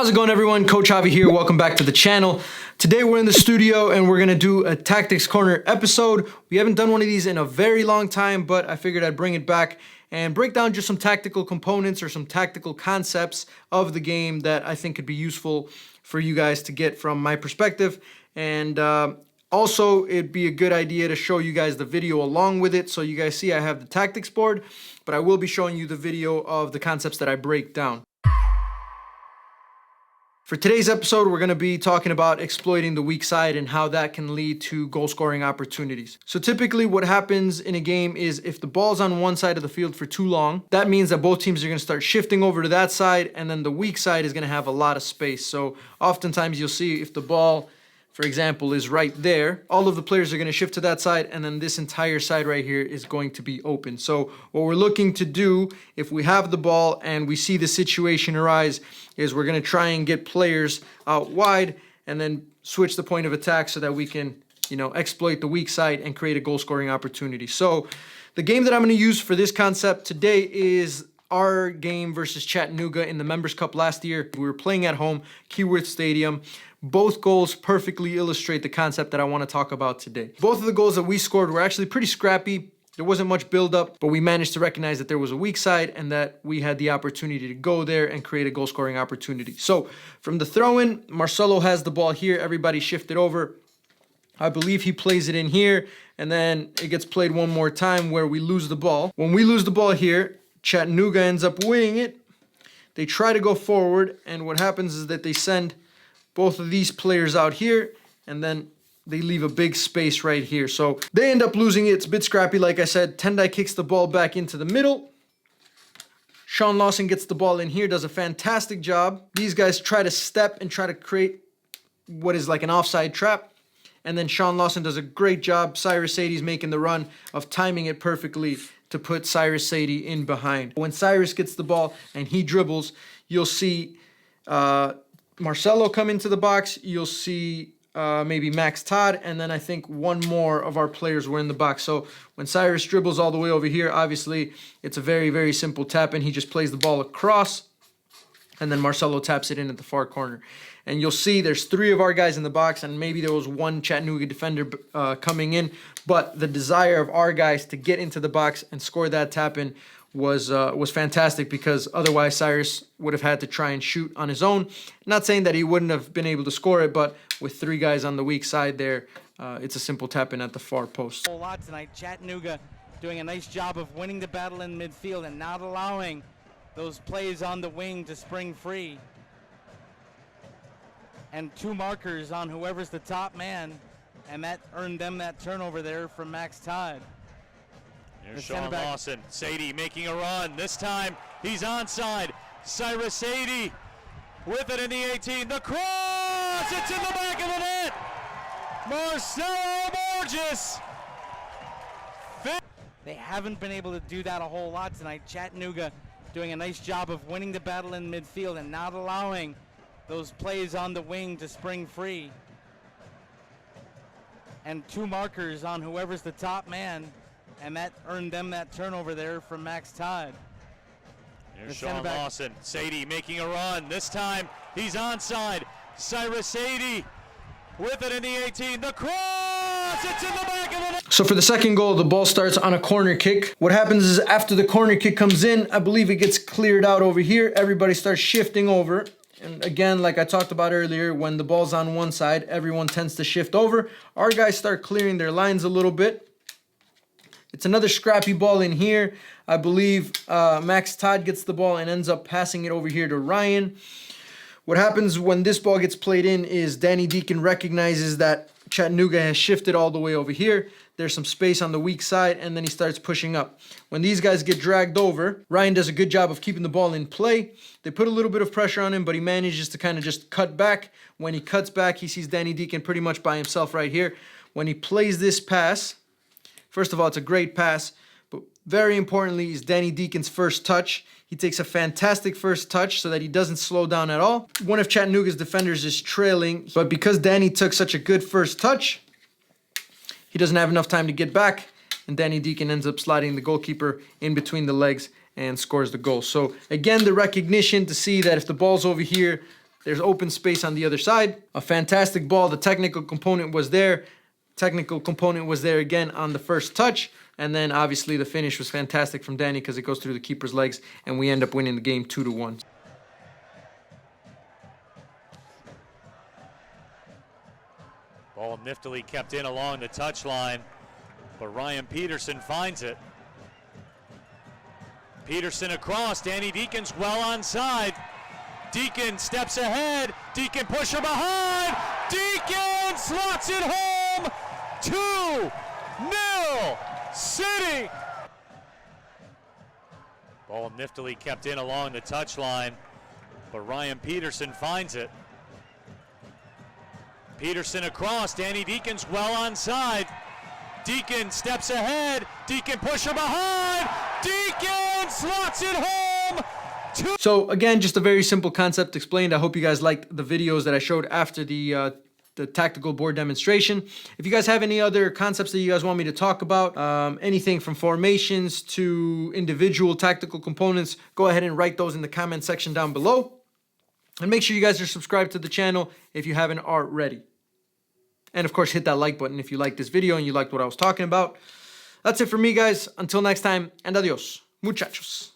How's it going, everyone? Coach Javi here. Welcome back to the channel. Today we're in the studio and we're gonna do a Tactics Corner episode. We haven't done one of these in a very long time, but I figured I'd bring it back and break down just some tactical components or some tactical concepts of the game that I think could be useful for you guys to get from my perspective. And also, it'd be a good idea to show you guys the video along with it. So you guys see I have the tactics board, but I will be showing you the video of the concepts that I break down. For today's episode, we're going to be talking about exploiting the weak side and how that can lead to goal scoring opportunities. So typically what happens in a game is if the ball's on one side of the field for too long, that means that both teams are going to start shifting over to that side, and then the weak side is going to have a lot of space. So oftentimes you'll see if the ball, for example, is right there, all of the players are going to shift to that side, and then this entire side right here is going to be open. So what we're looking to do, if we have the ball and we see the situation arise, is we're going to try and get players out wide and then switch the point of attack so that we can, exploit the weak side and create a goal scoring opportunity. So the game that I'm going to use for this concept today is our game versus Chattanooga in the Members Cup last year. We were playing at home, Keyworth Stadium. Both goals perfectly illustrate the concept that I want to talk about today. Both of the goals that we scored were actually pretty scrappy. There wasn't much build-up, but we managed to recognize that there was a weak side and that we had the opportunity to go there and create a goal-scoring opportunity. So from the throw-in, Marcelo has the ball here. Everybody shifted over. I believe he plays it in here, and then it gets played one more time where we lose the ball. When we lose the ball here, Chattanooga ends up winning it. They try to go forward, and what happens is that they send both of these players out here, and then they leave a big space right here. So they end up losing it. It's a bit scrappy, like I said. Tendai kicks the ball back into the middle. Sean Lawson gets the ball in here, does a fantastic job. These guys try to step and try to create what is like an offside trap. And then Sean Lawson does a great job. Cyrus Sadie's making the run of timing it perfectly to put Cyrus Sadie in behind. When Cyrus gets the ball and he dribbles, you'll see Marcelo come into the box. You'll see maybe Max Todd, and then I think one more of our players were in the box. So when Cyrus dribbles all the way over here, obviously it's a very, very simple tap, and he just plays the ball across, and then Marcelo taps it in at the far corner. And you'll see there's three of our guys in the box, and maybe there was one Chattanooga defender coming in, but the desire of our guys to get into the box and score that tap in was fantastic, because otherwise Cyrus would have had to try and shoot on his own. Not saying that he wouldn't have been able to score it, but with three guys on the weak side there, it's a simple tap in at the far post. A whole lot tonight. Chattanooga doing a nice job of winning the battle in midfield and not allowing those plays on the wing to spring free. And two markers on whoever's the top man, and that earned them that turnover there from Max Todd. Here's Sean Lawson. Sadie making a run. This time he's onside. Cyrus Sadie with it in the 18. The cross! It's in the back of the net! Marcelo Borges! They haven't been able to do that a whole lot tonight. Chattanooga doing a nice job of winning the battle in midfield and not allowing those plays on the wing to spring free. And two markers on whoever's the top man, and that earned them that turnover there from Max Todd. Here's Sean Lawson. Sadie making a run. This time he's onside. Cyrus Sadie with it in the 18. The cross! It's in the back of the net. So for the second goal, the ball starts on a corner kick. What happens is after the corner kick comes in, I believe it gets cleared out over here. Everybody starts shifting over. And again, like I talked about earlier, when the ball's on one side, everyone tends to shift over. Our guys start clearing their lines a little bit. It's another scrappy ball in here. I believe Max Todd gets the ball and ends up passing it over here to Ryan. What happens when this ball gets played in is Danny Deacon recognizes that Chattanooga has shifted all the way over here. There's some space on the weak side, and then he starts pushing up. When these guys get dragged over, Ryan does a good job of keeping the ball in play. They put a little bit of pressure on him, but he manages to kind of just cut back. When he cuts back, he sees Danny Deacon pretty much by himself right here. When he plays this pass, first of all, it's a great pass, but very importantly is Danny Deacon's first touch. He takes a fantastic first touch so that he doesn't slow down at all. One of Chattanooga's defenders is trailing, but because Danny took such a good first touch, he doesn't have enough time to get back, and Danny Deacon ends up sliding the goalkeeper in between the legs and scores the goal. So again, the recognition to see that if the ball's over here, There's open space on the other side. A fantastic ball. The technical component was there. Technical component was there again on the first touch. And then obviously the finish was fantastic from Danny because it goes through the keeper's legs and we end up winning the game 2-1. Ball niftily kept in along the touchline, but Ryan Peterson finds it. Peterson across, Danny Deacon's well onside. Deacon steps ahead, Deacon pusher behind, Deacon slots it home, 2-0 City. Ball niftily kept in along the touchline, but Ryan Peterson finds it. Peterson across, Danny Deacon's well onside. Deacon steps ahead, Deacon pusher behind, Deacon slots it home. So again, just a very simple concept explained. I hope you guys liked the videos that I showed after the tactical board demonstration. If you guys have any other concepts that you guys want me to talk about, anything from formations to individual tactical components, go ahead and write those in the comment section down below. And make sure you guys are subscribed to the channel if you haven't already. And of course, hit that like button if you liked this video and you liked what I was talking about. That's it for me, guys. Until next time, and adios, muchachos.